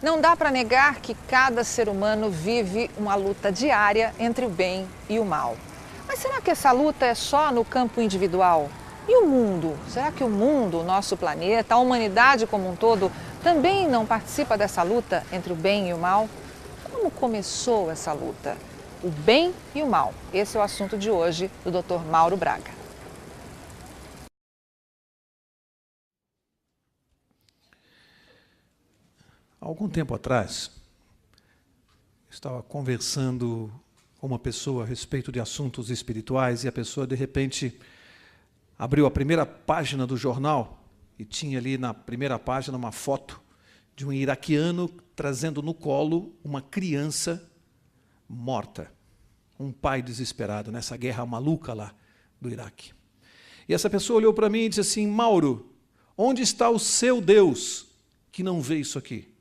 Não dá para negar que cada ser humano vive uma luta diária entre o bem e o mal. Mas será que essa luta é só no campo individual? E o mundo? Será que o mundo, o nosso planeta, a humanidade como um todo, também não participa dessa luta entre o bem e o mal? Como começou essa luta? O bem e o mal. Esse é o assunto de hoje do Dr. Mauro Braga. Há algum tempo atrás, estava conversando com uma pessoa a respeito de assuntos espirituais e a pessoa, de repente, abriu a primeira página do jornal e tinha ali na primeira página uma foto de um iraquiano trazendo no colo uma criança morta. Um pai desesperado nessa guerra maluca lá do Iraque. E essa pessoa olhou para mim e disse assim: Mauro, onde está o seu Deus que não vê isso aqui?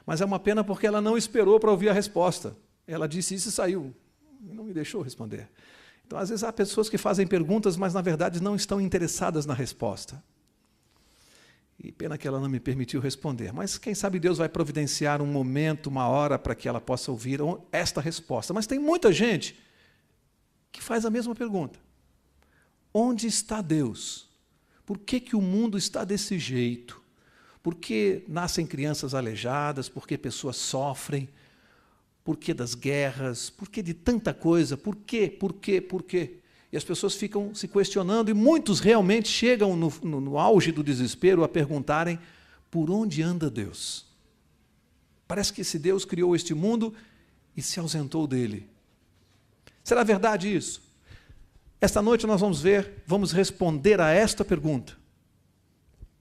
Mas é uma pena porque ela não esperou para ouvir a resposta. Ela disse isso e saiu. Não me deixou responder. Então, às vezes, há pessoas que fazem perguntas, mas, na verdade, não estão interessadas na resposta. E pena que ela não me permitiu responder. Mas, quem sabe, Deus vai providenciar um momento, uma hora, para que ela possa ouvir esta resposta. Mas tem muita gente que faz a mesma pergunta. Onde está Deus? Por que o mundo está desse jeito? Por que nascem crianças aleijadas? Por que pessoas sofrem? Por que das guerras? Por que de tanta coisa? Por quê? Por quê? Por quê? E as pessoas ficam se questionando, e muitos realmente chegam no auge do desespero a perguntarem: por onde anda Deus? Parece que esse Deus criou este mundo e se ausentou dele. Será verdade isso? Esta noite nós vamos responder a esta pergunta.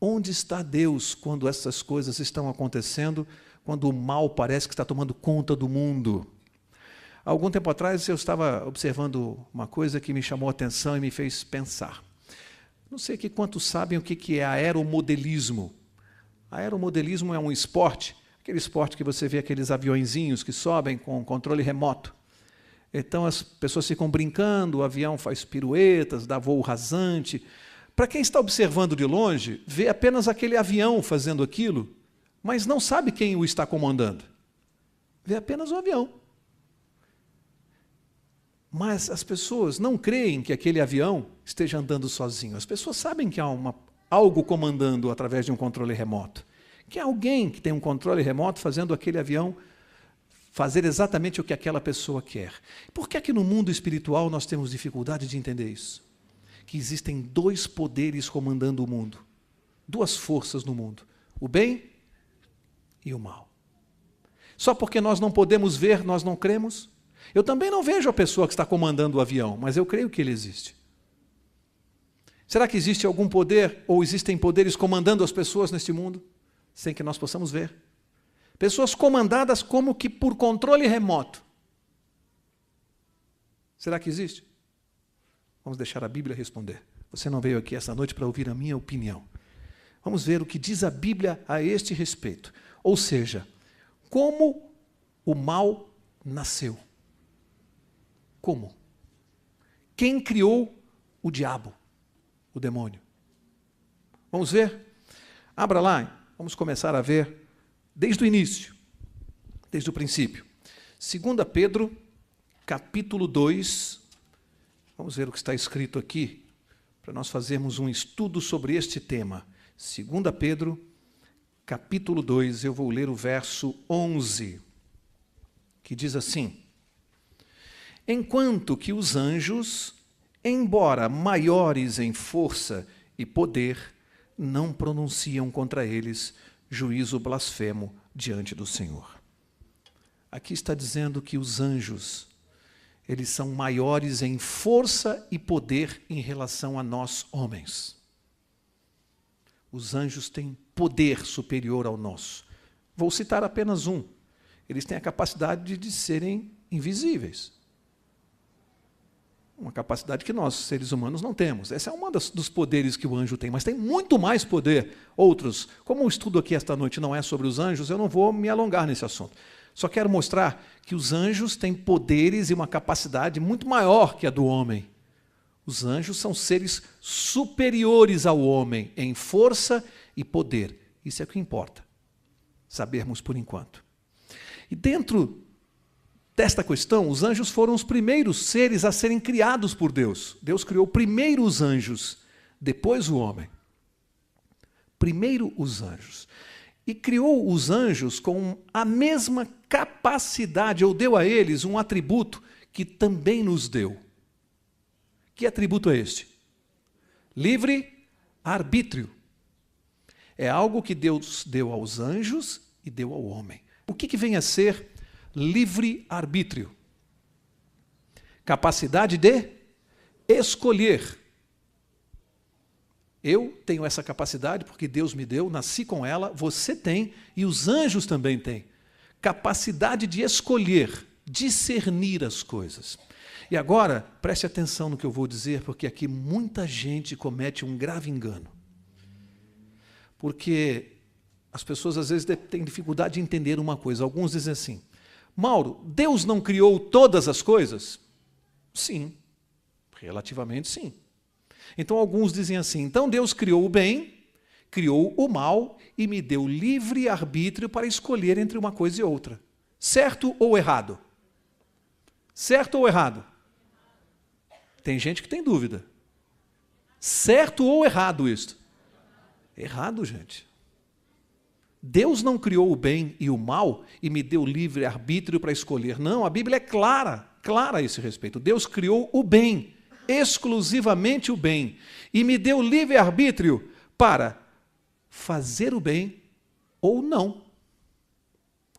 Onde está Deus quando essas coisas estão acontecendo, quando o mal parece que está tomando conta do mundo? Há algum tempo atrás eu estava observando uma coisa que me chamou a atenção e me fez pensar. Não sei quantos sabem o que é aeromodelismo. Aeromodelismo é um esporte, aquele esporte que você vê aqueles aviõezinhos que sobem com controle remoto. Então as pessoas ficam brincando, o avião faz piruetas, dá voo rasante. Para quem está observando de longe, vê apenas aquele avião fazendo aquilo, mas não sabe quem o está comandando. Vê apenas o avião. Mas as pessoas não creem que aquele avião esteja andando sozinho. As pessoas sabem que há algo comandando através de um controle remoto. Que há alguém que tem um controle remoto fazendo aquele avião fazer exatamente o que aquela pessoa quer. Por que é que no mundo espiritual nós temos dificuldade de entender isso? Que existem dois poderes comandando o mundo, duas forças no mundo, o bem e o mal. Só porque nós não podemos ver, nós não cremos? Eu também não vejo a pessoa que está comandando o avião, mas eu creio que ele existe. Será que existe algum poder, ou existem poderes comandando as pessoas neste mundo, sem que nós possamos ver? Pessoas comandadas como que por controle remoto. Será que existe? Vamos deixar a Bíblia responder. Você não veio aqui essa noite para ouvir a minha opinião. Vamos ver o que diz a Bíblia a este respeito. Ou seja, como o mal nasceu. Como? Quem criou o diabo, o demônio? Vamos ver? Abra lá, vamos começar a ver desde o início, desde o princípio. 2 Pedro, capítulo 2, vamos ver o que está escrito aqui, para nós fazermos um estudo sobre este tema. 2 Pedro, capítulo 2, eu vou ler o verso 11, que diz assim: enquanto que os anjos, embora maiores em força e poder, não pronunciam contra eles juízo blasfemo diante do Senhor. Aqui está dizendo que os anjos, eles são maiores em força e poder em relação a nós, homens. Os anjos têm poder superior ao nosso. Vou citar apenas um. Eles têm a capacidade de serem invisíveis. Uma capacidade que nós, seres humanos, não temos. Esse é um dos poderes que o anjo tem, mas tem muito mais poder. Outros, como o estudo aqui esta noite não é sobre os anjos, eu não vou me alongar nesse assunto. Só quero mostrar que os anjos têm poderes e uma capacidade muito maior que a do homem. Os anjos são seres superiores ao homem em força e poder. Isso é o que importa. sabermos por enquanto. E dentro desta questão, os anjos foram os primeiros seres a serem criados por Deus. Deus criou primeiro os anjos, depois o homem. Primeiro os anjos. E criou os anjos com a mesma capacidade, ou deu a eles um atributo que também nos deu. Que atributo é este? Livre arbítrio. É algo que Deus deu aos anjos e deu ao homem. O que vem a ser livre arbítrio? Capacidade de escolher. Eu tenho essa capacidade porque Deus me deu, nasci com ela, você tem e os anjos também têm. Capacidade de escolher, discernir as coisas. E agora, preste atenção no que eu vou dizer, porque aqui muita gente comete um grave engano. Porque as pessoas às vezes têm dificuldade de entender uma coisa. Alguns dizem assim: Mauro, Deus não criou todas as coisas? Sim, relativamente sim. Então alguns dizem assim: então Deus criou o bem, criou o mal e me deu livre arbítrio para escolher entre uma coisa e outra. Certo ou errado? Certo ou errado? Tem gente que tem dúvida. Certo ou errado isto? Errado, gente. Deus não criou o bem e o mal e me deu livre arbítrio para escolher. Não, a Bíblia é clara a esse respeito. Deus criou o bem, exclusivamente o bem, e me deu livre arbítrio para fazer o bem ou não.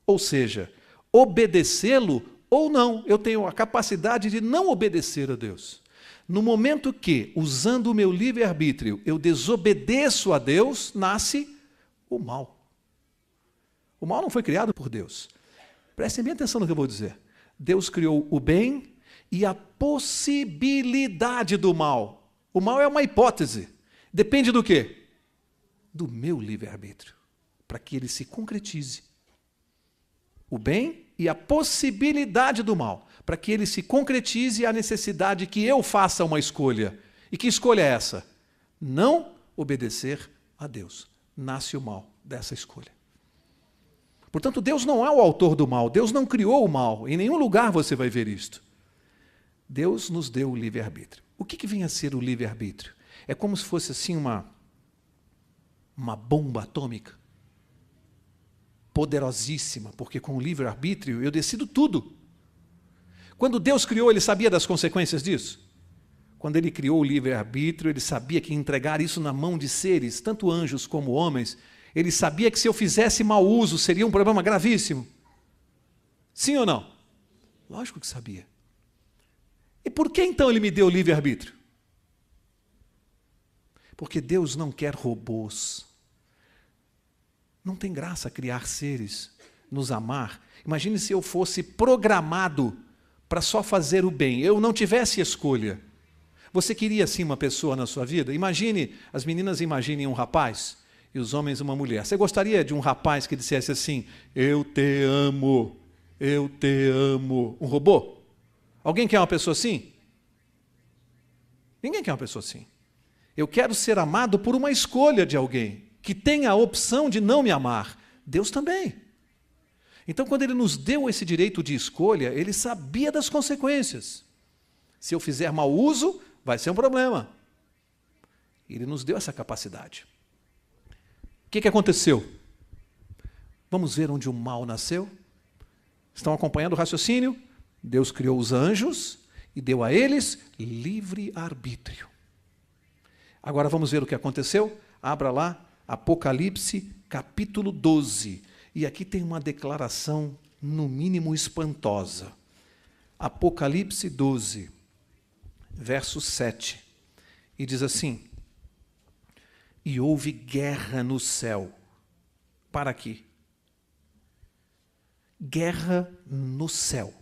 Ou seja, obedecê-lo ou não. Eu tenho a capacidade de não obedecer a Deus. No momento que, usando o meu livre-arbítrio, eu desobedeço a Deus, nasce o mal. O mal não foi criado por Deus. Prestem bem atenção no que eu vou dizer. Deus criou o bem e a possibilidade do mal. O mal é uma hipótese. Depende do quê? Do meu livre-arbítrio, para que ele se concretize. O bem e a possibilidade do mal, para que ele se concretize a necessidade que eu faça uma escolha. E que escolha é essa? Não obedecer a Deus. Nasce o mal dessa escolha. Portanto, Deus não é o autor do mal, Deus não criou o mal. Em nenhum lugar você vai ver isto. Deus nos deu o livre-arbítrio. O que vem a ser o livre-arbítrio? É como se fosse assim uma bomba atômica. Poderosíssima, porque com o livre-arbítrio eu decido tudo. Quando Deus criou, Ele sabia das consequências disso? Quando Ele criou o livre-arbítrio, Ele sabia que entregar isso na mão de seres, tanto anjos como homens, Ele sabia que se eu fizesse mau uso, seria um problema gravíssimo. Sim ou não? Lógico que sabia. E por que então Ele me deu o livre-arbítrio? Porque Deus não quer robôs. Não tem graça criar seres, nos amar. Imagine se eu fosse programado para só fazer o bem, eu não tivesse escolha. Você queria assim uma pessoa na sua vida? Imagine, as meninas imaginem um rapaz e os homens uma mulher. Você gostaria de um rapaz que dissesse assim: eu te amo, eu te amo? Um robô? Alguém quer uma pessoa assim? Ninguém quer uma pessoa assim. Eu quero ser amado por uma escolha de alguém que tenha a opção de não me amar. Deus também. Então, quando Ele nos deu esse direito de escolha, Ele sabia das consequências. Se eu fizer mau uso, vai ser um problema. Ele nos deu essa capacidade. O que aconteceu? Vamos ver onde o mal nasceu? Estão acompanhando o raciocínio? Deus criou os anjos e deu a eles livre arbítrio. Agora vamos ver o que aconteceu? Abra lá, Apocalipse, capítulo 12. E aqui tem uma declaração, no mínimo, espantosa. Apocalipse 12, verso 7. E diz assim: e houve guerra no céu. Para quê? Guerra no céu.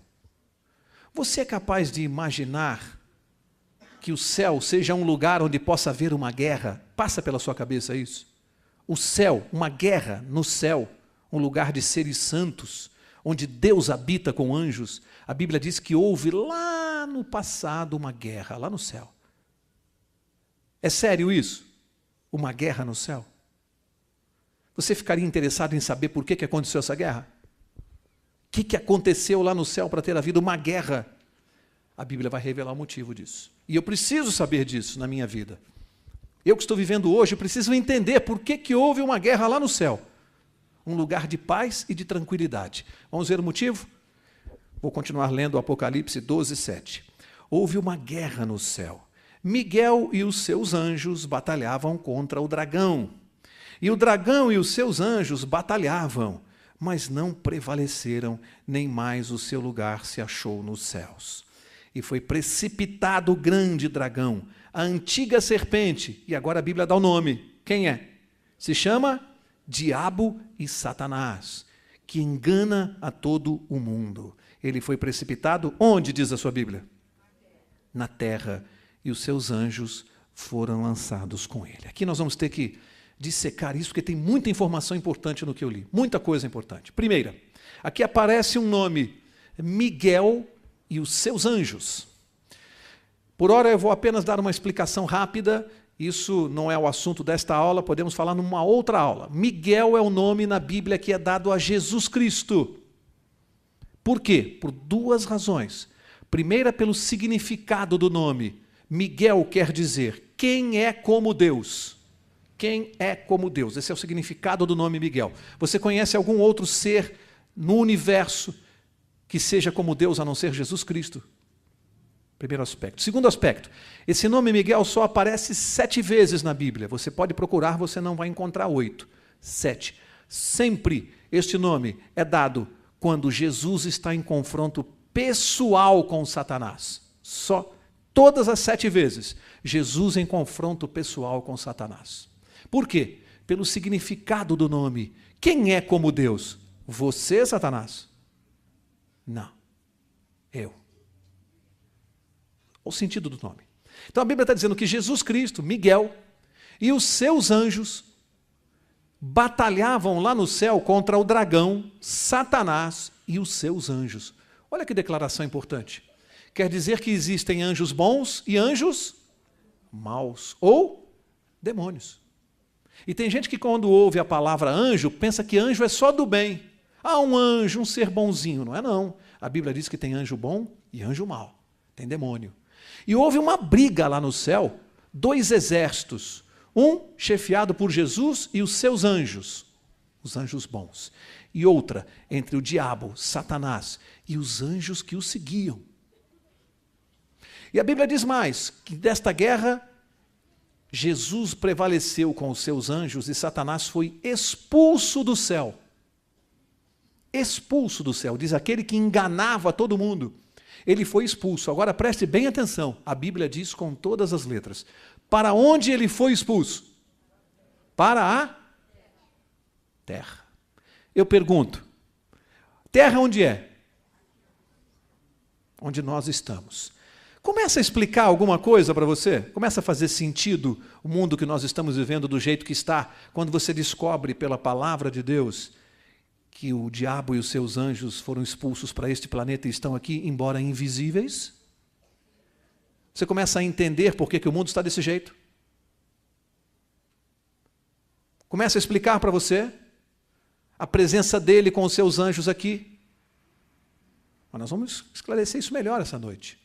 Você é capaz de imaginar que o céu seja um lugar onde possa haver uma guerra? Passa pela sua cabeça isso? O céu, uma guerra no céu, um lugar de seres santos, onde Deus habita com anjos. A Bíblia diz que houve lá no passado uma guerra, lá no céu. É sério isso? Uma guerra no céu? Você ficaria interessado em saber por que aconteceu essa guerra? O que aconteceu lá no céu para ter havido uma guerra? A Bíblia vai revelar o motivo disso. E eu preciso saber disso na minha vida. Eu que estou vivendo hoje, preciso entender por que houve uma guerra lá no céu. Um lugar de paz e de tranquilidade. Vamos ver o motivo? Vou continuar lendo o Apocalipse 12, 7. Houve uma guerra no céu. Miguel e os seus anjos batalhavam contra o dragão. E o dragão e os seus anjos batalhavam, mas não prevaleceram, nem mais o seu lugar se achou nos céus. E foi precipitado o grande dragão, a antiga serpente, e agora a Bíblia dá o nome. Quem é? Se chama Diabo e Satanás, que engana a todo o mundo. Ele foi precipitado onde, diz a sua Bíblia? Na terra, e os seus anjos foram lançados com ele. Aqui nós vamos ter que dissecar isso, porque tem muita informação importante no que eu li, muita coisa importante. Primeira, aqui aparece um nome, Miguel e os seus anjos. Por hora eu vou apenas dar uma explicação rápida, isso não é o assunto desta aula, podemos falar numa outra aula. Miguel é o nome na Bíblia que é dado a Jesus Cristo. Por quê? Por duas razões. Primeira, pelo significado do nome. Miguel quer dizer, quem é como Deus? Quem é como Deus? Esse é o significado do nome Miguel. Você conhece algum outro ser no universo que seja como Deus, a não ser Jesus Cristo? Primeiro aspecto. Segundo aspecto, esse nome Miguel só aparece 7 vezes na Bíblia. Você pode procurar, você não vai encontrar 8. 7. Sempre este nome é dado quando Jesus está em confronto pessoal com Satanás. Só todas as 7 vezes, Jesus em confronto pessoal com Satanás. Por quê? Pelo significado do nome. Quem é como Deus? Você, Satanás? Não. Eu. O sentido do nome. Então a Bíblia está dizendo que Jesus Cristo, Miguel, e os seus anjos batalhavam lá no céu contra o dragão, Satanás e os seus anjos. Olha que declaração importante. Quer dizer que existem anjos bons e anjos maus, ou demônios. E tem gente que quando ouve a palavra anjo, pensa que anjo é só do bem. Ah, um anjo, um ser bonzinho. Não é não. A Bíblia diz que tem anjo bom e anjo mau. Tem demônio. E houve uma briga lá no céu, 2 exércitos. Um chefiado por Jesus e os seus anjos, os anjos bons. E outra entre o diabo, Satanás, e os anjos que o seguiam. E a Bíblia diz mais, que desta guerra, Jesus prevaleceu com os seus anjos e Satanás foi expulso do céu. Expulso do céu, diz aquele que enganava todo mundo. Ele foi expulso. Agora preste bem atenção, a Bíblia diz com todas as letras. Para onde ele foi expulso? Para a terra. Eu pergunto, terra onde é? Onde nós estamos. Começa a explicar alguma coisa para você? Começa a fazer sentido o mundo que nós estamos vivendo do jeito que está, quando você descobre pela palavra de Deus que o diabo e os seus anjos foram expulsos para este planeta e estão aqui, embora invisíveis? Você começa a entender por que o mundo está desse jeito? Começa a explicar para você a presença dele com os seus anjos aqui. Mas nós vamos esclarecer isso melhor essa noite.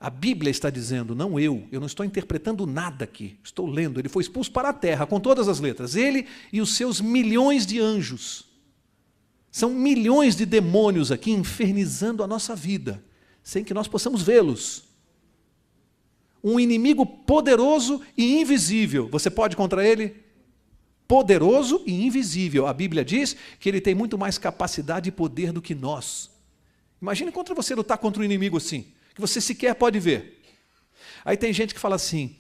A Bíblia está dizendo, não eu não estou interpretando nada aqui, estou lendo, ele foi expulso para a terra, com todas as letras, ele e os seus milhões de anjos. São milhões de demônios aqui infernizando a nossa vida, sem que nós possamos vê-los. Um inimigo poderoso e invisível, você pode contra ele? Poderoso e invisível, a Bíblia diz que ele tem muito mais capacidade e poder do que nós. Imagine contra você lutar contra um inimigo assim, que você sequer pode ver. Aí tem gente que fala assim,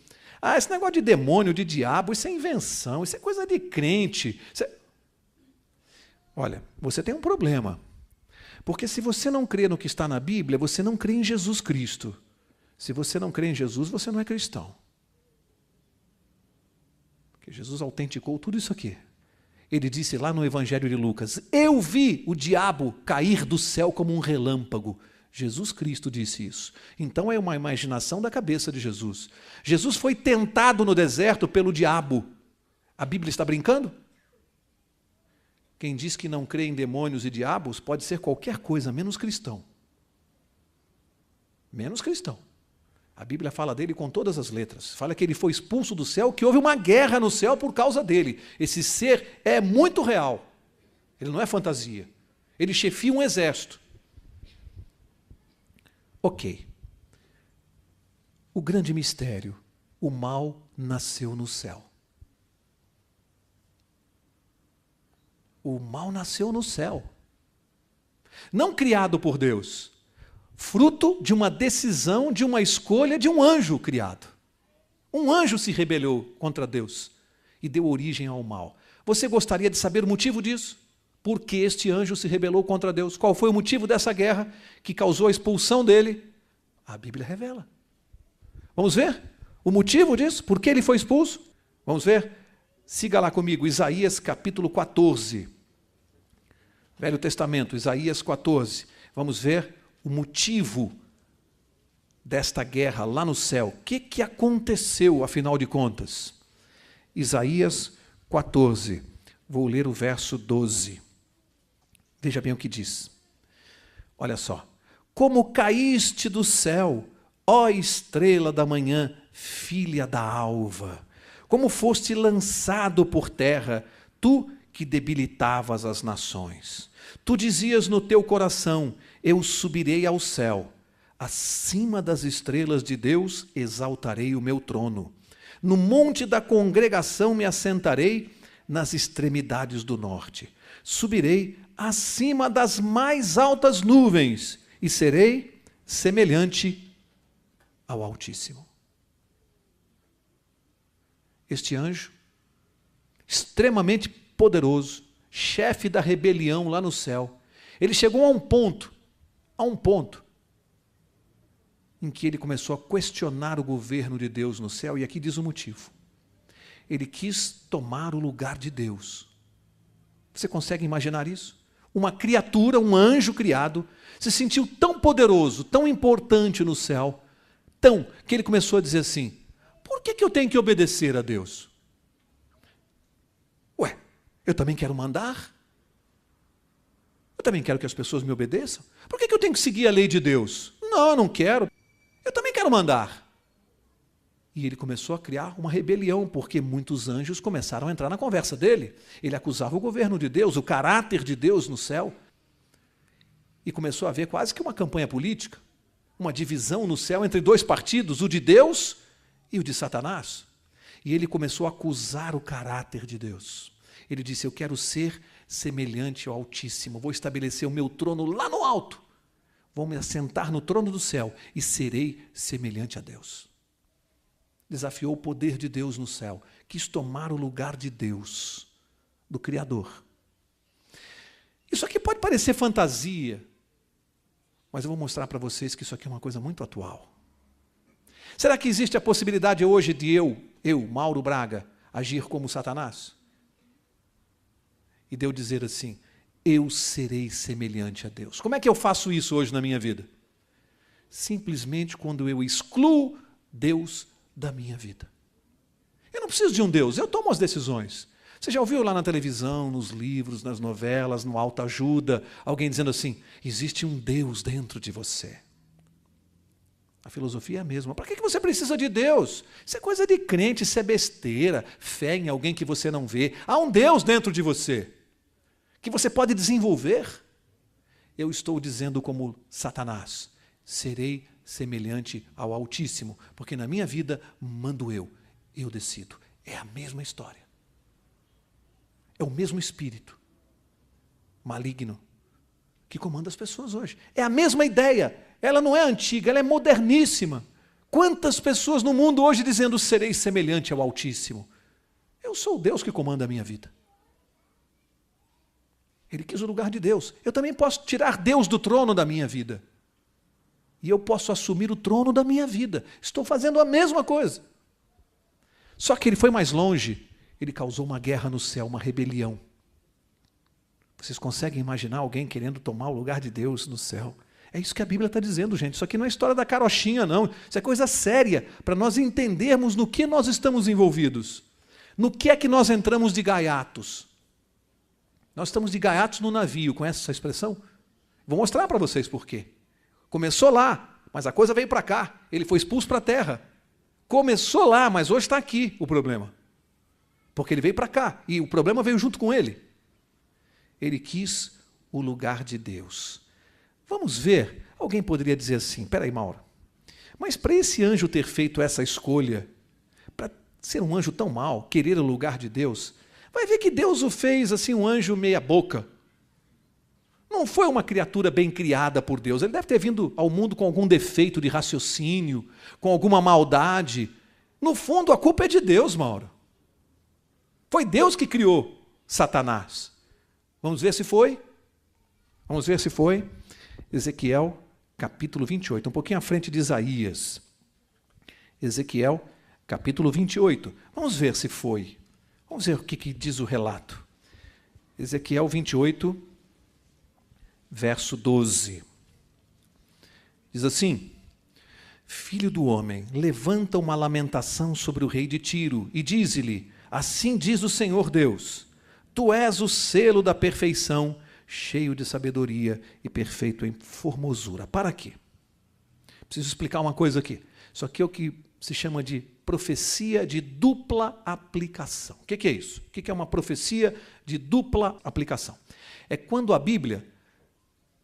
esse negócio de demônio, de diabo, isso é invenção, isso é coisa de crente. Olha, você tem um problema, porque se você não crê no que está na Bíblia, você não crê em Jesus Cristo. Se você não crê em Jesus, você não é cristão. Porque Jesus autenticou tudo isso aqui. Ele disse lá no Evangelho de Lucas, eu vi o diabo cair do céu como um relâmpago. Jesus Cristo disse isso. Então é uma imaginação da cabeça de Jesus. Jesus foi tentado no deserto pelo diabo. A Bíblia está brincando? Quem diz que não crê em demônios e diabos pode ser qualquer coisa, menos cristão. Menos cristão. A Bíblia fala dele com todas as letras. Fala que ele foi expulso do céu, que houve uma guerra no céu por causa dele. Esse ser é muito real. Ele não é fantasia. Ele chefia um exército. Ok. O grande mistério. O mal nasceu no céu. O mal nasceu no céu. Não criado por Deus. Fruto de uma decisão, de uma escolha de um anjo criado. Um anjo se rebelou contra Deus e deu origem ao mal. Você gostaria de saber o motivo disso? Por que este anjo se rebelou contra Deus? Qual foi o motivo dessa guerra que causou a expulsão dele? A Bíblia revela. Vamos ver o motivo disso? Por que ele foi expulso? Vamos ver? Siga lá comigo, Isaías capítulo 14. Velho Testamento, Isaías 14. Vamos ver o motivo desta guerra lá no céu. O que aconteceu, afinal de contas? Isaías 14. Vou ler o verso 12. Veja bem o que diz. Olha só. Como caíste do céu, ó estrela da manhã, filha da alva. Como foste lançado por terra, tu que debilitavas as nações. Tu dizias no teu coração, eu subirei ao céu. Acima das estrelas de Deus exaltarei o meu trono. No monte da congregação me assentarei, nas extremidades do norte. Subirei acima das mais altas nuvens e serei semelhante ao Altíssimo. Este anjo, extremamente poderoso, chefe da rebelião lá no céu, ele chegou a um ponto em que ele começou a questionar o governo de Deus no céu, e aqui diz o motivo. Ele quis tomar o lugar de Deus. Você consegue imaginar isso? Uma criatura, um anjo criado, se sentiu tão poderoso, tão importante no céu, que ele começou a dizer assim, por que eu tenho que obedecer a Deus? Ué, eu também quero mandar? Eu também quero que as pessoas me obedeçam? Por que eu tenho que seguir a lei de Deus? Não, eu não quero. Eu também quero mandar. E ele começou a criar uma rebelião, porque muitos anjos começaram a entrar na conversa dele. Ele acusava o governo de Deus, o caráter de Deus no céu. E começou a haver quase que uma campanha política, uma divisão no céu entre dois partidos, o de Deus e o de Satanás. E ele começou a acusar o caráter de Deus. Ele disse, eu quero ser semelhante ao Altíssimo, vou estabelecer o meu trono lá no alto, vou me assentar no trono do céu e serei semelhante a Deus. Desafiou o poder de Deus no céu, quis tomar o lugar de Deus, do Criador. Isso aqui pode parecer fantasia, mas eu vou mostrar para vocês que isso aqui é uma coisa muito atual. Será que existe a possibilidade hoje de eu, Mauro Braga, agir como Satanás? E Deus dizer assim, eu serei semelhante a Deus. Como é que eu faço isso hoje na minha vida? Simplesmente quando eu excluo Deus da minha vida. Eu não preciso de um Deus, eu tomo as decisões. Você já ouviu lá na televisão, nos livros, nas novelas, no autoajuda, alguém dizendo assim, existe um Deus dentro de você. A filosofia é a mesma. Para que você precisa de Deus? Isso é coisa de crente, isso é besteira, fé em alguém que você não vê. Há um Deus dentro de você, que você pode desenvolver. Eu estou dizendo como Satanás, serei semelhante ao Altíssimo, porque na minha vida mando eu decido. É a mesma história. É o mesmo espírito maligno que comanda as pessoas hoje. É a mesma ideia. Ela não é antiga, ela é moderníssima. Quantas pessoas no mundo hoje dizendo, serei semelhante ao Altíssimo? Eu sou o Deus que comanda a minha vida. Ele quis o lugar de Deus. Eu também posso tirar Deus do trono da minha vida. E eu posso assumir o trono da minha vida. Estou fazendo a mesma coisa. Só que ele foi mais longe. Ele causou uma guerra no céu, uma rebelião. Vocês conseguem imaginar alguém querendo tomar o lugar de Deus no céu? É isso que a Bíblia está dizendo, gente. Isso aqui não é história da carochinha, não. Isso é coisa séria, para nós entendermos no que nós estamos envolvidos. No que é que nós entramos de gaiatos. Nós estamos de gaiatos no navio, conhece essa expressão? Vou mostrar para vocês por quê. Começou lá, mas a coisa veio para cá. Ele foi expulso para a terra. Começou lá, mas hoje está aqui o problema. Porque ele veio para cá e o problema veio junto com ele. Ele quis o lugar de Deus. Vamos ver, alguém poderia dizer assim, peraí, Mauro, mas para esse anjo ter feito essa escolha, para ser um anjo tão mau, querer o lugar de Deus, vai ver que Deus o fez assim, um anjo meia boca. Não foi uma criatura bem criada por Deus. Ele deve ter vindo ao mundo com algum defeito de raciocínio, com alguma maldade. No fundo, a culpa é de Deus, Mauro. Foi Deus que criou Satanás. Vamos ver se foi? Vamos ver se foi. Ezequiel, capítulo 28, um pouquinho à frente de Isaías. Ezequiel, capítulo 28. Vamos ver se foi. Vamos ver o que diz o relato. Ezequiel 28, verso 12. Diz assim: Filho do homem, levanta uma lamentação sobre o rei de Tiro e dize-lhe: assim diz o Senhor Deus, tu és o selo da perfeição, cheio de sabedoria e perfeito em formosura. Para quê? Preciso explicar uma coisa aqui. Isso aqui é o que se chama de profecia de dupla aplicação. O que é isso? O que é uma profecia de dupla aplicação? É quando a Bíblia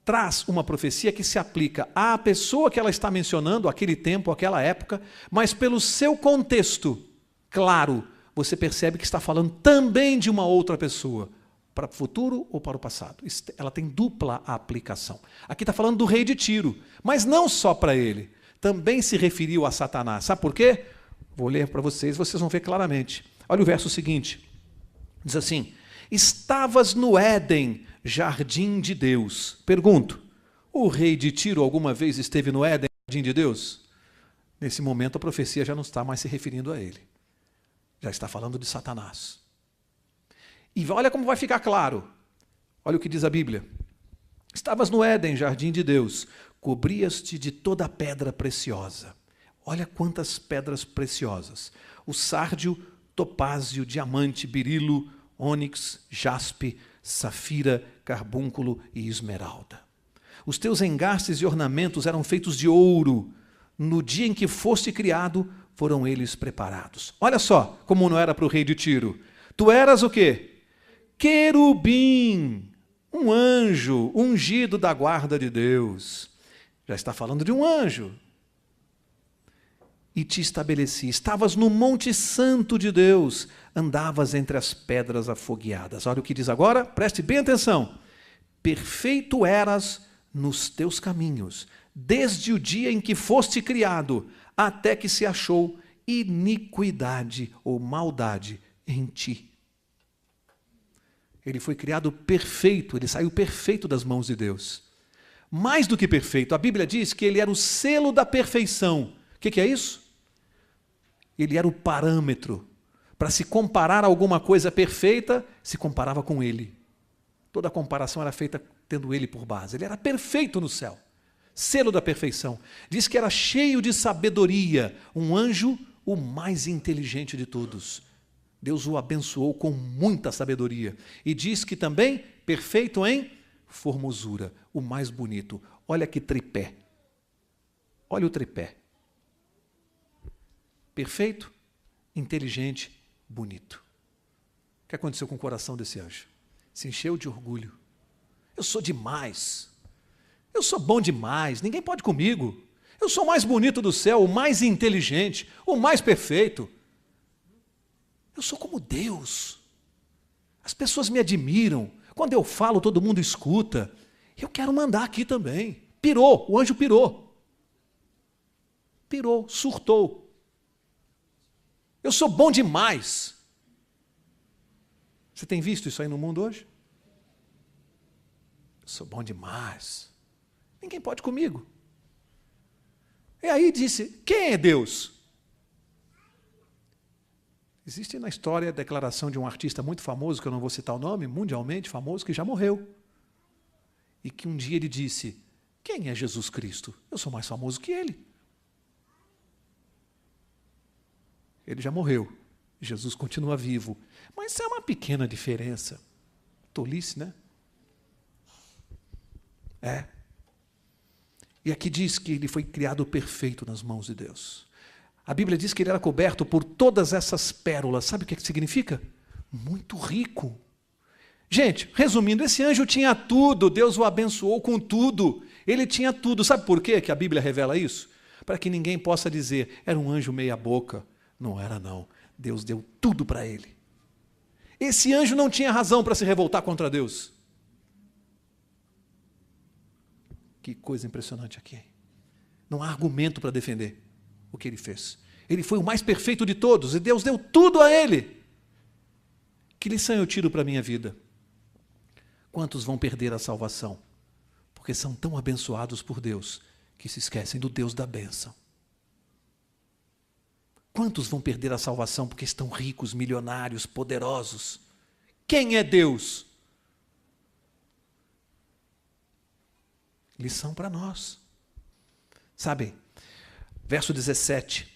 traz uma profecia que se aplica à pessoa que ela está mencionando, aquele tempo, aquela época, mas pelo seu contexto, claro, você percebe que está falando também de uma outra pessoa, para o futuro ou para o passado. Ela tem dupla aplicação. Aqui está falando do rei de Tiro, mas não só para ele, também se referiu a Satanás. Sabe por quê? Vou ler para vocês, vocês vão ver claramente. Olha o verso seguinte, diz assim: estavas no Éden, jardim de Deus. Pergunto, o rei de Tiro alguma vez esteve no Éden, jardim de Deus? Nesse momento a profecia já não está mais se referindo a ele. Já está falando de Satanás. E olha como vai ficar claro. Olha o que diz a Bíblia. Estavas no Éden, jardim de Deus, cobrias-te de toda pedra preciosa. Olha quantas pedras preciosas. O sárdio, topázio, diamante, berilo, ônix, jaspe, safira, carbúnculo e esmeralda. Os teus engastes e ornamentos eram feitos de ouro. No dia em que foste criado, foram eles preparados. Olha só como não era para o rei de Tiro. Tu eras o quê? Querubim, um anjo ungido da guarda de Deus. Já está falando de um anjo. E te estabeleci. Estavas no monte santo de Deus, andavas entre as pedras afogueadas. Olha o que diz agora, preste bem atenção. Perfeito eras nos teus caminhos, desde o dia em que foste criado, até que se achou iniquidade ou maldade em ti. Ele foi criado perfeito, ele saiu perfeito das mãos de Deus. Mais do que perfeito, a Bíblia diz que ele era o selo da perfeição. O que é isso? Ele era o parâmetro. Para se comparar a alguma coisa perfeita, se comparava com ele. Toda a comparação era feita tendo ele por base. Ele era perfeito no céu. Selo da perfeição. Diz que era cheio de sabedoria. Um anjo, o mais inteligente de todos. Deus o abençoou com muita sabedoria. E diz que também perfeito em formosura. O mais bonito. Olha que tripé. Olha o tripé. Perfeito, inteligente, bonito. O que aconteceu com o coração desse anjo? Se encheu de orgulho. Eu sou demais. Eu sou bom demais. Ninguém pode comigo. Eu sou o mais bonito do céu, o mais inteligente, o mais perfeito. Eu sou como Deus. As pessoas me admiram. Quando eu falo, todo mundo escuta. Eu quero mandar aqui também. Pirou, o anjo pirou. Pirou, surtou. Eu sou bom demais. Você tem visto isso aí no mundo hoje? Eu sou bom demais. Ninguém pode comigo. E aí disse, quem é Deus? Existe na história a declaração de um artista muito famoso, que eu não vou citar o nome, mundialmente famoso, que já morreu. E que um dia ele disse, quem é Jesus Cristo? Eu sou mais famoso que ele. Ele já morreu. Jesus continua vivo. Mas é uma pequena diferença. tolice, né? E aqui diz que ele foi criado perfeito nas mãos de Deus. A Bíblia diz que ele era coberto por todas essas pérolas. Sabe o que significa? Muito rico. Gente, resumindo, esse anjo tinha tudo, Deus o abençoou com tudo. Ele tinha tudo. Sabe por quê que a Bíblia revela isso? Para que ninguém possa dizer, era um anjo meia boca. Não era, não. Deus deu tudo para ele. Esse anjo não tinha razão para se revoltar contra Deus. Que coisa impressionante aqui. Não há argumento para defender o que ele fez. Ele foi o mais perfeito de todos e Deus deu tudo a ele. Que lição eu tiro para a minha vida? Quantos vão perder a salvação? Porque são tão abençoados por Deus que se esquecem do Deus da bênção. Quantos vão perder a salvação porque estão ricos, milionários, poderosos? Quem é Deus? Lição para nós. Sabem, verso 17,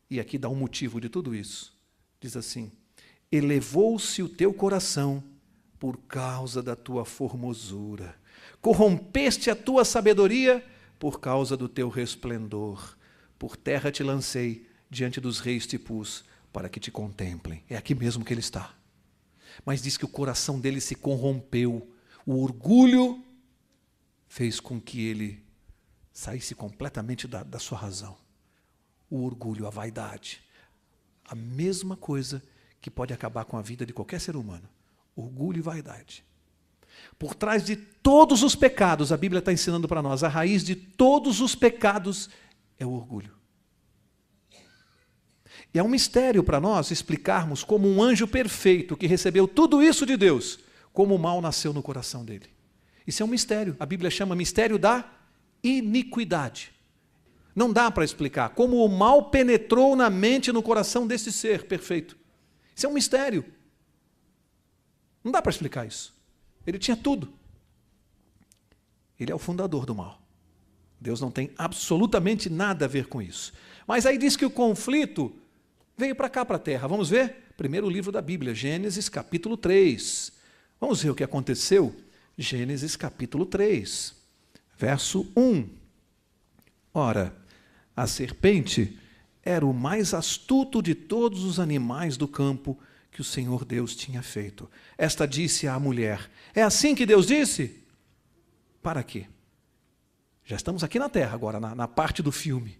e aqui dá um motivo de tudo isso. Diz assim, elevou-se o teu coração por causa da tua formosura. Corrompeste a tua sabedoria por causa do teu resplendor. Por terra te lancei, diante dos reis te pus, para que te contemplem. É aqui mesmo que ele está. Mas diz que o coração dele se corrompeu. O orgulho fez com que ele saísse completamente da sua razão. O orgulho, a vaidade. A mesma coisa que pode acabar com a vida de qualquer ser humano. Orgulho e vaidade. Por trás de todos os pecados, a Bíblia está ensinando para nós, a raiz de todos os pecados é o orgulho. E é um mistério para nós explicarmos como um anjo perfeito que recebeu tudo isso de Deus, como o mal nasceu no coração dele. Isso é um mistério. A Bíblia chama mistério da iniquidade. Não dá para explicar como o mal penetrou na mente e no coração desse ser perfeito. Isso é um mistério. Não dá para explicar isso. Ele tinha tudo. Ele é o fundador do mal. Deus não tem absolutamente nada a ver com isso. Mas aí diz que o conflito veio para cá, para a terra. Vamos ver? Primeiro livro da Bíblia, Gênesis capítulo 3. Vamos ver o que aconteceu? Gênesis capítulo 3, verso 1. Ora, a serpente era o mais astuto de todos os animais do campo que o Senhor Deus tinha feito. Esta disse à mulher, é assim que Deus disse? Para quê? Já estamos aqui na terra agora, na parte do filme.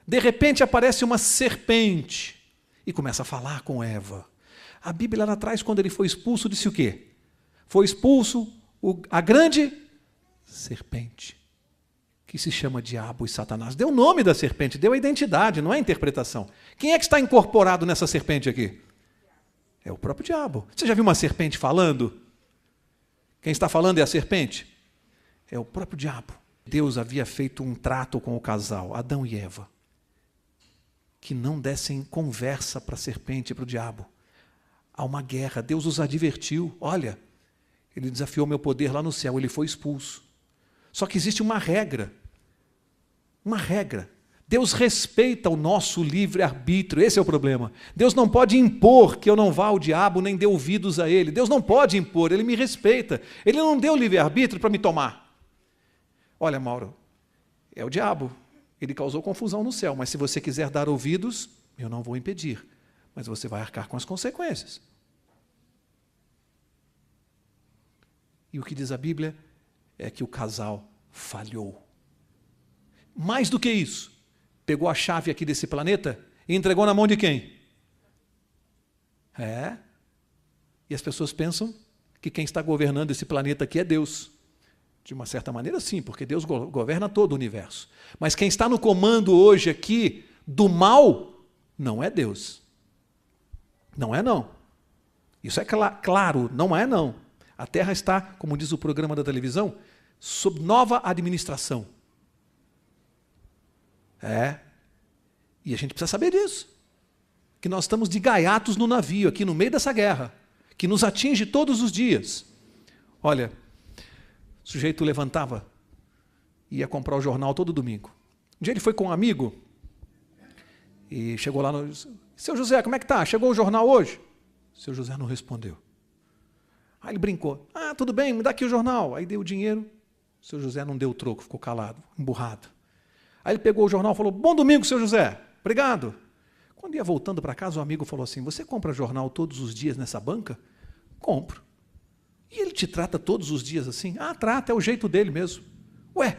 De repente aparece uma serpente e começa a falar com Eva. A Bíblia lá atrás, quando ele foi expulso, disse o quê? Foi expulso a grande serpente, que se chama Diabo e Satanás. Deu o nome da serpente, deu a identidade, não é a interpretação. Quem é que está incorporado nessa serpente aqui? É o próprio diabo. Você já viu uma serpente falando? Quem está falando é a serpente? É o próprio diabo. Deus havia feito um trato com o casal, Adão e Eva, que não dessem conversa para a serpente e para o diabo. Há uma guerra, Deus os advertiu. Olha, ele desafiou meu poder lá no céu, ele foi expulso. Só que existe uma regra. Uma regra. Deus respeita o nosso livre-arbítrio, esse é o problema. Deus não pode impor que eu não vá ao diabo nem dê ouvidos a ele. Deus não pode impor, ele me respeita. Ele não deu livre-arbítrio para me tomar. Olha, Mauro, é o diabo. Ele causou confusão no céu, mas se você quiser dar ouvidos, eu não vou impedir. Mas você vai arcar com as consequências. E o que diz a Bíblia é que o casal falhou. Mais do que isso, pegou a chave aqui desse planeta e entregou na mão de quem? E as pessoas pensam que quem está governando esse planeta aqui é Deus. De uma certa maneira, sim, porque Deus governa todo o universo. Mas quem está no comando hoje aqui do mal não é Deus. Não é, não. Isso é claro, não é, não. A Terra está, como diz o programa da televisão, sob nova administração. E a gente precisa saber disso. Que nós estamos de gaiatos no navio, aqui no meio dessa guerra, que nos atinge todos os dias. Olha, o sujeito levantava, ia comprar o jornal todo domingo. Um dia ele foi com um amigo e chegou lá no... Seu José, como é que tá? Chegou o jornal hoje? Seu José não respondeu. Aí ele brincou. Ah, tudo bem, me dá aqui o jornal. Aí deu o dinheiro. O seu José não deu o troco, ficou calado, emburrado. Aí ele pegou o jornal e falou, bom domingo, seu José. Obrigado. Quando ia voltando para casa, o amigo falou assim, você compra jornal todos os dias nessa banca? Compro. E ele te trata todos os dias assim? Ah, trata, é o jeito dele mesmo. Ué,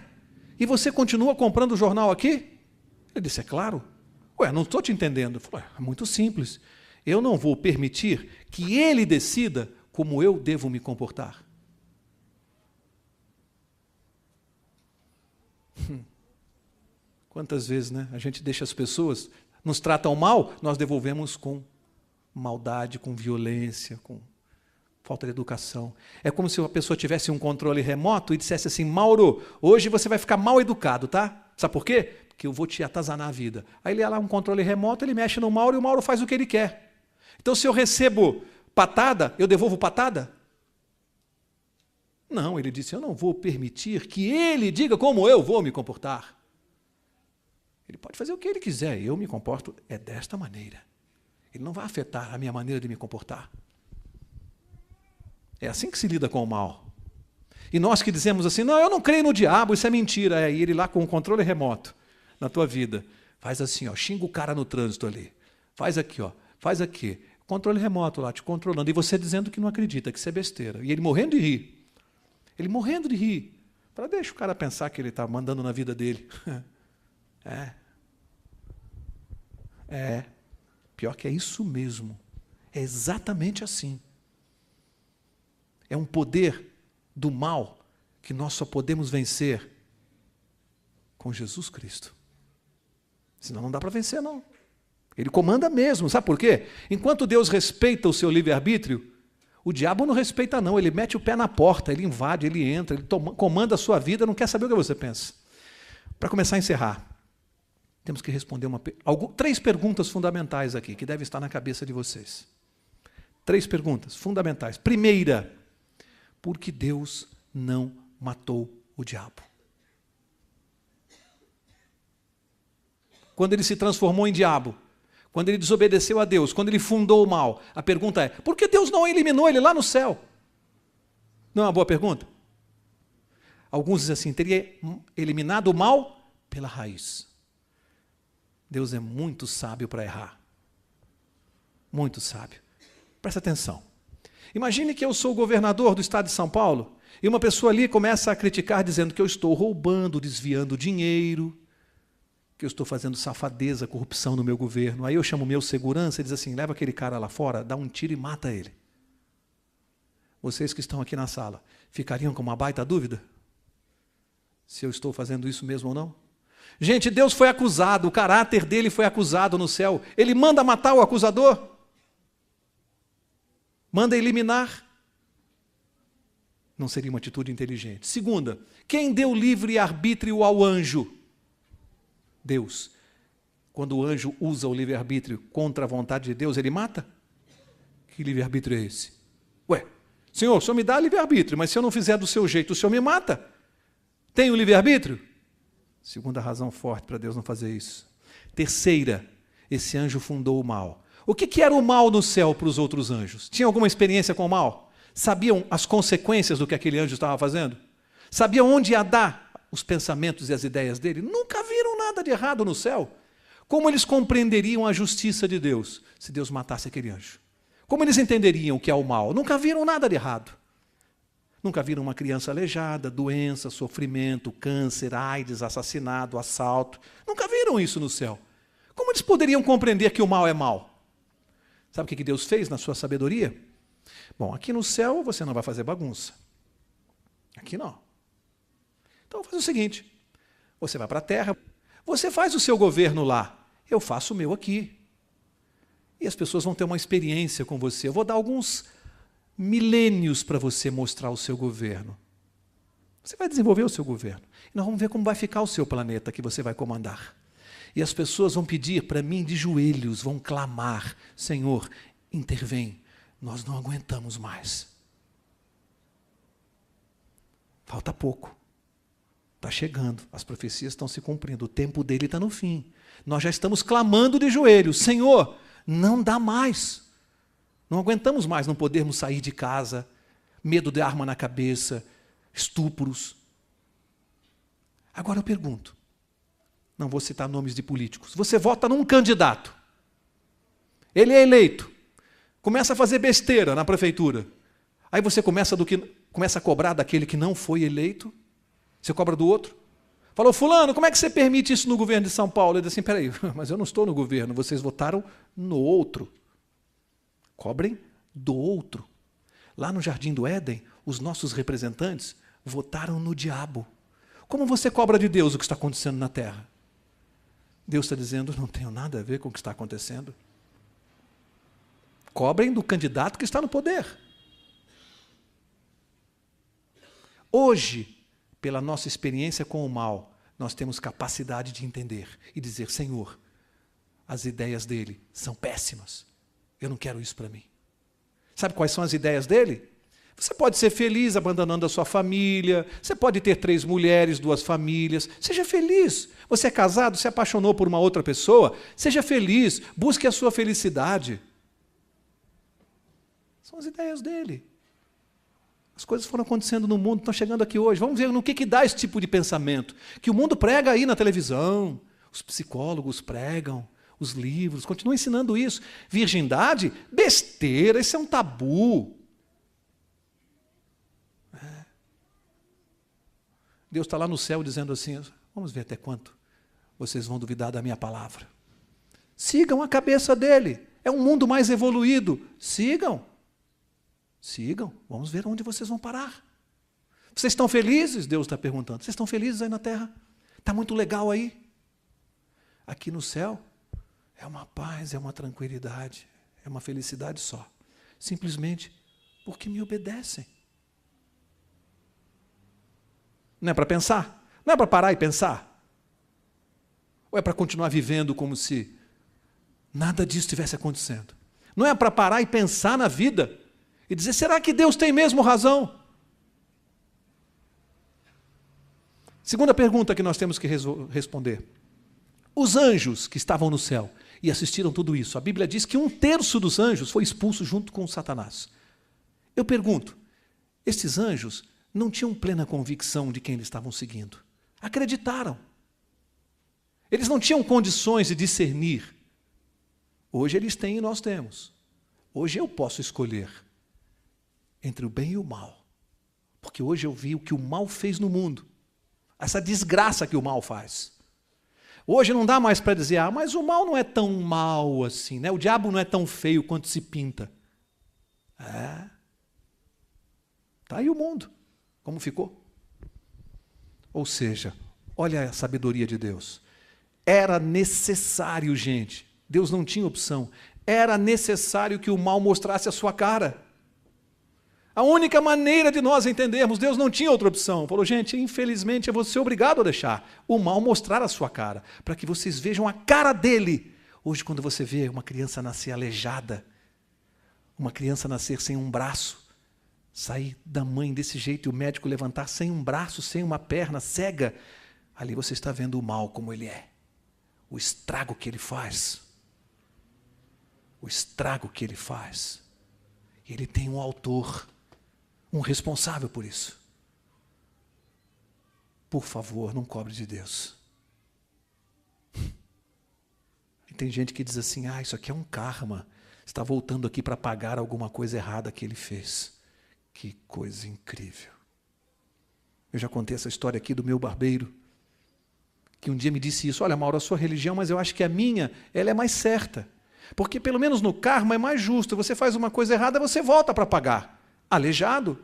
e você continua comprando jornal aqui? Ele disse, é claro. Ué, não estou te entendendo. Eu falei, é muito simples. Eu não vou permitir que ele decida como eu devo me comportar. Quantas vezes, né? A gente deixa as pessoas, nos tratam mal, nós devolvemos com maldade, com violência, com falta de educação. É como se a pessoa tivesse um controle remoto e dissesse assim, Mauro, hoje você vai ficar mal educado, tá? Sabe por quê? Porque eu vou te atazanar a vida. Aí ele é lá um controle remoto, ele mexe no Mauro e o Mauro faz o que ele quer. Então se eu recebo patada, eu devolvo patada? Não, ele disse, eu não vou permitir que ele diga como eu vou me comportar. Ele pode fazer o que ele quiser, eu me comporto desta maneira. Ele não vai afetar a minha maneira de me comportar. É assim que se lida com o mal. E nós que dizemos assim, não, eu não creio no diabo, isso é mentira. E ele lá com o controle remoto na tua vida. Faz assim, ó, xinga o cara no trânsito ali. Faz aqui, ó, faz aqui. Controle remoto lá, te controlando. E você dizendo que não acredita, que isso é besteira. E ele morrendo de rir. Ele morrendo de rir. Para deixar o cara pensar que ele está mandando na vida dele. Pior que é isso mesmo. É exatamente assim. É um poder do mal que nós só podemos vencer com Jesus Cristo. Senão não dá para vencer, não. Ele comanda mesmo, sabe por quê? Enquanto Deus respeita o seu livre-arbítrio, o diabo não respeita não, ele mete o pé na porta, ele invade, ele entra, ele comanda a sua vida, não quer saber o que você pensa. Para começar a encerrar, temos que responder 3 perguntas fundamentais aqui, que devem estar na cabeça de vocês. 3 perguntas fundamentais. Primeira, por que Deus não matou o diabo? Quando ele se transformou em diabo, quando ele desobedeceu a Deus, quando ele fundou o mal, a pergunta é, por que Deus não eliminou ele lá no céu? Não é uma boa pergunta? Alguns dizem assim, teria eliminado o mal pela raiz. Deus é muito sábio para errar. Muito sábio. Presta atenção. Imagine que eu sou o governador do estado de São Paulo e uma pessoa ali começa a criticar dizendo que eu estou roubando, desviando dinheiro, que eu estou fazendo safadeza, corrupção no meu governo. Aí eu chamo o meu segurança e diz assim, leva aquele cara lá fora, dá um tiro e mata ele. Vocês que estão aqui na sala, ficariam com uma baita dúvida? Se eu estou fazendo isso mesmo ou não? Gente, Deus foi acusado, o caráter dele foi acusado no céu. Ele manda matar o acusador? Manda eliminar? Não seria uma atitude inteligente. Segunda, quem deu livre arbítrio ao anjo? Deus. Quando o anjo usa o livre-arbítrio contra a vontade de Deus, ele mata? Que livre-arbítrio é esse? Ué, Senhor, o Senhor me dá livre-arbítrio, mas se eu não fizer do seu jeito, o Senhor me mata? Tem o livre-arbítrio? Segunda razão forte para Deus não fazer isso. Terceira, esse anjo fundou o mal. O que era o mal no céu para os outros anjos? Tinham alguma experiência com o mal? Sabiam as consequências do que aquele anjo estava fazendo? Sabiam onde ia dar os pensamentos e as ideias dele? Nunca viram nada de errado no céu. Como eles compreenderiam a justiça de Deus se Deus matasse aquele anjo? Como eles entenderiam o que é o mal? Nunca viram nada de errado. Nunca viram uma criança aleijada, doença, sofrimento, câncer, AIDS, assassinato, assalto. Nunca viram isso no céu. Como eles poderiam compreender que o mal é mal? Sabe o que Deus fez na sua sabedoria? Bom, aqui no céu você não vai fazer bagunça. Aqui não. Então faz o seguinte, você vai para a terra, você faz o seu governo lá, eu faço o meu aqui. E as pessoas vão ter uma experiência com você. Eu vou dar alguns milênios para você mostrar o seu governo. Você vai desenvolver o seu governo. E nós vamos ver como vai ficar o seu planeta que você vai comandar. E as pessoas vão pedir para mim de joelhos, vão clamar, Senhor, intervém, nós não aguentamos mais. Falta pouco. Está chegando, as profecias estão se cumprindo, o tempo dele está no fim. Nós já estamos clamando de joelhos, Senhor, não dá mais. Não aguentamos mais não podermos sair de casa, medo de arma na cabeça, estupros. Agora eu pergunto, não vou citar nomes de políticos, você vota num candidato, ele é eleito, começa a fazer besteira na prefeitura, aí você começa a cobrar daquele que não foi eleito, você cobra do outro. Falou, fulano, como é que você permite isso no governo de São Paulo? Ele disse assim, peraí, mas eu não estou no governo, vocês votaram no outro. Cobrem do outro. Lá no Jardim do Éden, os nossos representantes votaram no diabo. Como você cobra de Deus o que está acontecendo na terra? Deus está dizendo, não tenho nada a ver com o que está acontecendo. Cobrem do candidato que está no poder. Hoje, pela nossa experiência com o mal, nós temos capacidade de entender e dizer, Senhor, as ideias dele são péssimas. Eu não quero isso para mim. Sabe quais são as ideias dele? Você pode ser feliz abandonando a sua família, você pode ter 3 mulheres, 2 famílias, seja feliz. Você é casado, se apaixonou por uma outra pessoa, seja feliz, busque a sua felicidade. São as ideias dele. As coisas foram acontecendo no mundo, estão chegando aqui hoje. Vamos ver no que dá esse tipo de pensamento. Que o mundo prega aí na televisão, os psicólogos pregam, os livros, continuam ensinando isso. Virgindade? Besteira, isso é um tabu. Deus está lá no céu dizendo assim, vamos ver até quanto vocês vão duvidar da minha palavra. Sigam a cabeça dele. É um mundo mais evoluído. Sigam. Sigam, vamos ver onde vocês vão parar. Vocês estão felizes? Deus está perguntando. Vocês estão felizes aí na terra? Está muito legal aí? Aqui no céu é uma paz, é uma tranquilidade, é uma felicidade só. Simplesmente porque me obedecem. Não é para pensar? Não é para parar e pensar? Ou é para continuar vivendo como se nada disso estivesse acontecendo? Não é para parar e pensar na vida? E dizer, será que Deus tem mesmo razão? Segunda pergunta que nós temos que responder. Os anjos que estavam no céu e assistiram tudo isso, a Bíblia diz que 1/3 dos anjos foi expulso junto com Satanás. Eu pergunto, esses anjos não tinham plena convicção de quem eles estavam seguindo. Acreditaram. Eles não tinham condições de discernir. Hoje eles têm e nós temos. Hoje eu posso escolher entre o bem e o mal. Porque hoje eu vi o que o mal fez no mundo. Essa desgraça que o mal faz. Hoje não dá mais para dizer, mas o mal não é tão mal assim, né? O diabo não é tão feio quanto se pinta. Está aí o mundo. Como ficou? Ou seja, olha a sabedoria de Deus. Era necessário, gente. Deus não tinha opção. Era necessário que o mal mostrasse a sua cara. A única maneira de nós entendermos, Deus não tinha outra opção. Falou, gente, infelizmente eu vou ser obrigado a deixar o mal mostrar a sua cara, para que vocês vejam a cara dele. Hoje, quando você vê uma criança nascer aleijada, uma criança nascer sem um braço, sair da mãe desse jeito e o médico levantar sem um braço, sem uma perna, cega, ali você está vendo o mal como ele é. O estrago que ele faz. O estrago que ele faz. E ele tem um autor, um responsável por isso. Por favor, não cobre de Deus. E tem gente que diz assim, isso aqui é um karma. Está voltando aqui para pagar alguma coisa errada que ele fez. Que coisa incrível. Eu já contei essa história aqui do meu barbeiro, que um dia me disse isso, olha, Mauro, a sua religião, mas eu acho que a minha, ela é mais certa. Porque pelo menos no karma é mais justo. Você faz uma coisa errada, você volta para pagar. Aleijado.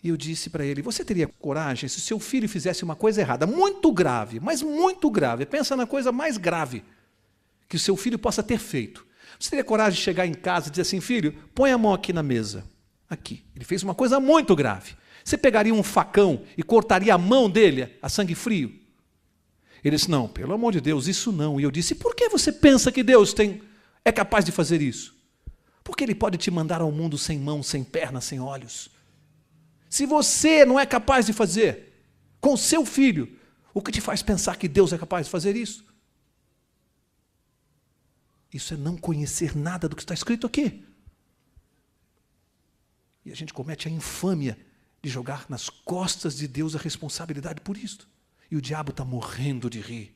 E eu disse para ele, você teria coragem se seu filho fizesse uma coisa errada, muito grave, mas muito grave, pensa na coisa mais grave que o seu filho possa ter feito. Você teria coragem de chegar em casa e dizer assim, filho, põe a mão aqui na mesa. Aqui. Ele fez uma coisa muito grave. Você pegaria um facão e cortaria a mão dele a sangue frio? Ele disse, não, pelo amor de Deus, isso não. E eu disse, por que você pensa que Deus é capaz de fazer isso? Porque Ele pode te mandar ao mundo sem mão, sem perna, sem olhos. Se você não é capaz de fazer com seu filho, o que te faz pensar que Deus é capaz de fazer isso? Isso é não conhecer nada do que está escrito aqui. E a gente comete a infâmia de jogar nas costas de Deus a responsabilidade por isto. E o diabo está morrendo de rir.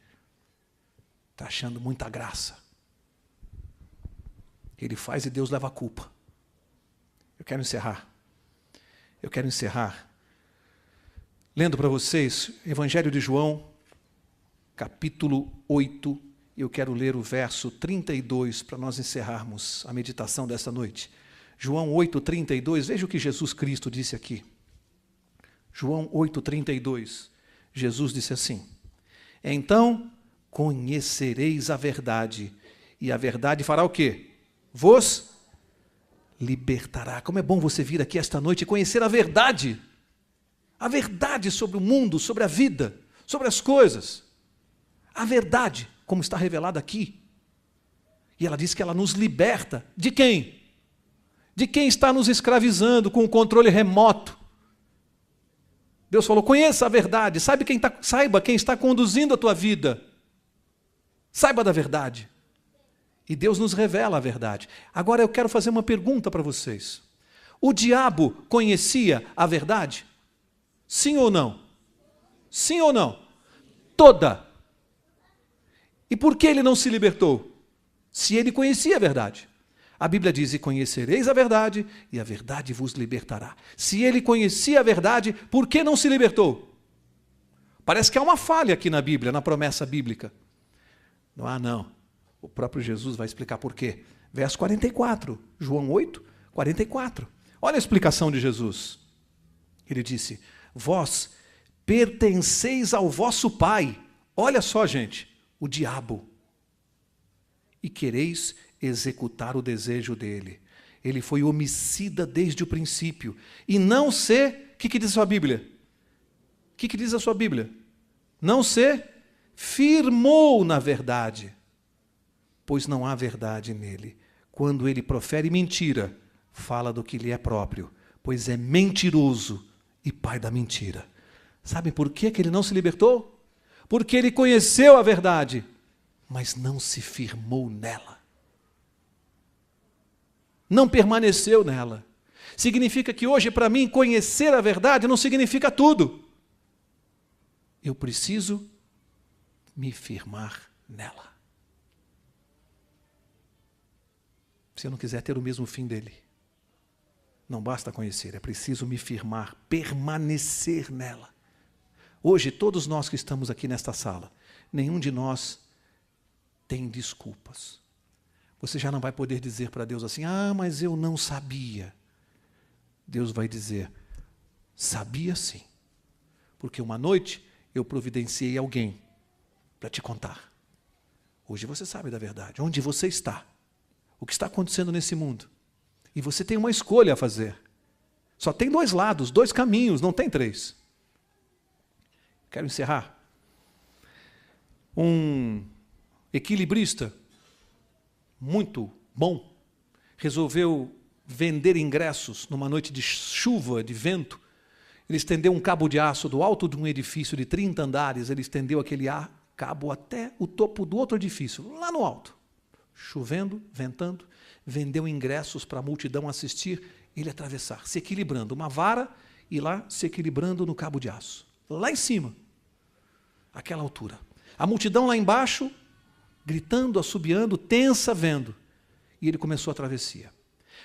Está achando muita graça. Ele faz e Deus leva a culpa. Eu quero encerrar lendo para vocês Evangelho de João, capítulo 8, e eu quero ler o verso 32 para nós encerrarmos a meditação desta noite. João 8:32, veja o que Jesus Cristo disse aqui. João 8:32, Jesus disse assim: então conhecereis a verdade, e a verdade fará o quê? Vos libertará. Como é bom você vir aqui esta noite e conhecer a verdade sobre o mundo, sobre a vida, sobre as coisas. A verdade, como está revelada aqui. E ela diz que ela nos liberta. De quem? De quem está nos escravizando com o controle remoto. Deus falou, conheça a verdade, saiba quem está conduzindo a tua vida. Saiba da verdade. E Deus nos revela a verdade. Agora eu quero fazer uma pergunta para vocês. O diabo conhecia a verdade? Sim ou não? Sim ou não? Toda. E por que ele não se libertou? Se ele conhecia a verdade. A Bíblia diz, e conhecereis a verdade, e a verdade vos libertará. Se ele conhecia a verdade, por que não se libertou? Parece que há uma falha aqui na Bíblia, na promessa bíblica. Não há, não. O próprio Jesus vai explicar por quê. Verso 44, João 8, 44. Olha a explicação de Jesus. Ele disse, vós pertenceis ao vosso pai. Olha só, gente, o diabo. E quereis executar o desejo dele. Ele foi homicida desde o princípio. E não se... O que diz a sua Bíblia? O que diz a sua Bíblia? Não se firmou na verdade, pois não há verdade nele. Quando ele profere mentira, fala do que lhe é próprio, pois é mentiroso e pai da mentira. Sabe por que ele não se libertou? Porque ele conheceu a verdade, mas não se firmou nela. Não permaneceu nela. Significa que hoje, para mim, conhecer a verdade não significa tudo. Eu preciso me firmar nela. Se eu não quiser ter o mesmo fim dele, não basta conhecer, é preciso me firmar, permanecer nela. Hoje, todos nós que estamos aqui nesta sala, nenhum de nós tem desculpas. Você já não vai poder dizer para Deus assim, mas eu não sabia. Deus vai dizer, sabia sim, porque uma noite eu providenciei alguém para te contar. Hoje você sabe da verdade, onde você está, o que está acontecendo nesse mundo. E você tem uma escolha a fazer. Só tem dois lados, dois caminhos, não tem três. Quero encerrar. Um equilibrista muito bom resolveu vender ingressos numa noite de chuva, de vento. Ele estendeu um cabo de aço do alto de um edifício de 30 andares, ele estendeu aquele cabo até o topo do outro edifício, lá no alto. Chovendo, ventando, vendeu ingressos para a multidão assistir, ele atravessar, se equilibrando, uma vara e lá se equilibrando no cabo de aço. Lá em cima, aquela altura. A multidão lá embaixo, gritando, assobiando, tensa, vendo. E ele começou a travessia.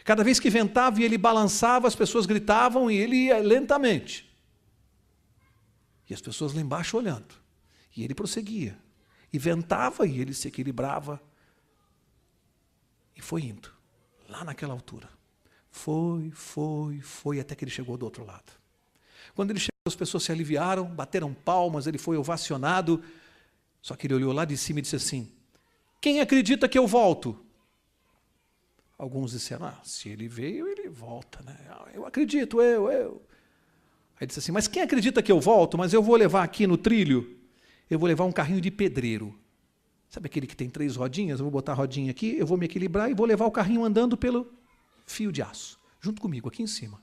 Cada vez que ventava e ele balançava, as pessoas gritavam e ele ia lentamente. E as pessoas lá embaixo olhando. E ele prosseguia. E ventava e ele se equilibrava. E foi indo, lá naquela altura. Foi, até que ele chegou do outro lado. Quando ele chegou, as pessoas se aliviaram, bateram palmas, ele foi ovacionado. Só que ele olhou lá de cima e disse assim, quem acredita que eu volto? Alguns disseram, se ele veio, ele volta, né? Eu acredito, eu. Aí disse assim, mas quem acredita que eu volto? Mas eu vou levar aqui no trilho, eu vou levar um carrinho de pedreiro. Sabe aquele que tem 3 rodinhas? Eu vou botar a rodinha aqui, eu vou me equilibrar e vou levar o carrinho andando pelo fio de aço, junto comigo, aqui em cima.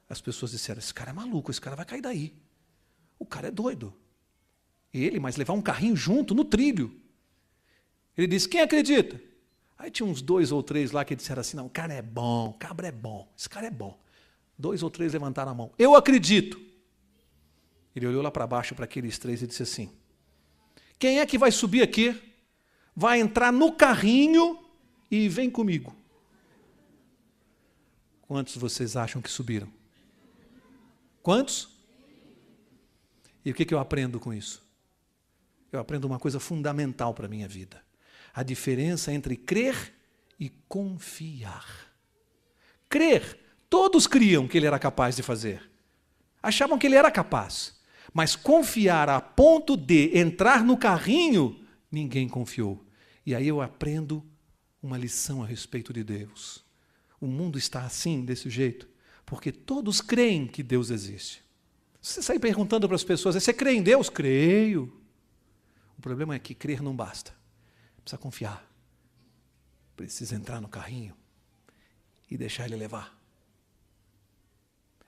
As pessoas disseram, esse cara é maluco, esse cara vai cair daí. O cara é doido. Mas levar um carrinho junto no trilho. Ele disse, quem acredita? Aí tinha uns 2 ou 3 lá que disseram assim, não, o cara é bom, o cabra é bom, esse cara é bom. 2 ou 3 levantaram a mão. Eu acredito. Ele olhou lá para baixo para aqueles 3 e disse assim: quem é que vai subir aqui, vai entrar no carrinho e vem comigo? Quantos vocês acham que subiram? Quantos? E o que eu aprendo com isso? Eu aprendo uma coisa fundamental para a minha vida. A diferença entre crer e confiar. Crer, todos criam que ele era capaz de fazer. Achavam que ele era capaz. Mas confiar a ponto de entrar no carrinho, ninguém confiou. E aí eu aprendo uma lição a respeito de Deus. O mundo está assim, desse jeito, porque todos creem que Deus existe. Você sai perguntando para as pessoas: você crê em Deus? Creio. O problema é que crer não basta. Precisa confiar. Precisa entrar no carrinho e deixar ele levar.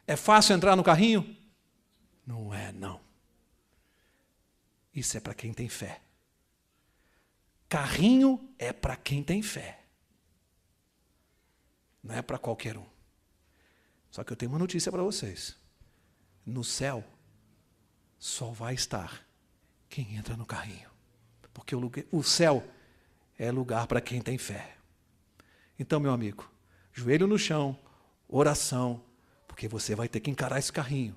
É fácil entrar no carrinho? Não é, não. Isso é para quem tem fé. Carrinho é para quem tem fé. Não é para qualquer um. Só que eu tenho uma notícia para vocês. No céu, só vai estar quem entra no carrinho. Porque o céu é lugar para quem tem fé. Então, meu amigo, joelho no chão, oração, porque você vai ter que encarar esse carrinho.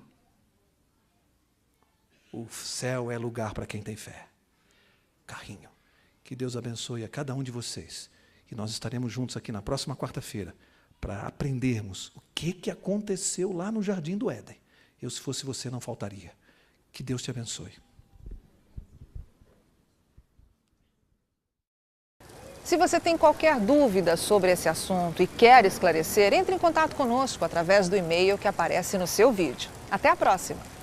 O céu é lugar para quem tem fé. Carrinho. Que Deus abençoe a cada um de vocês. E nós estaremos juntos aqui na próxima quarta-feira para aprendermos o que aconteceu lá no Jardim do Éden. Eu, se fosse você, não faltaria. Que Deus te abençoe. Se você tem qualquer dúvida sobre esse assunto e quer esclarecer, entre em contato conosco através do e-mail que aparece no seu vídeo. Até a próxima!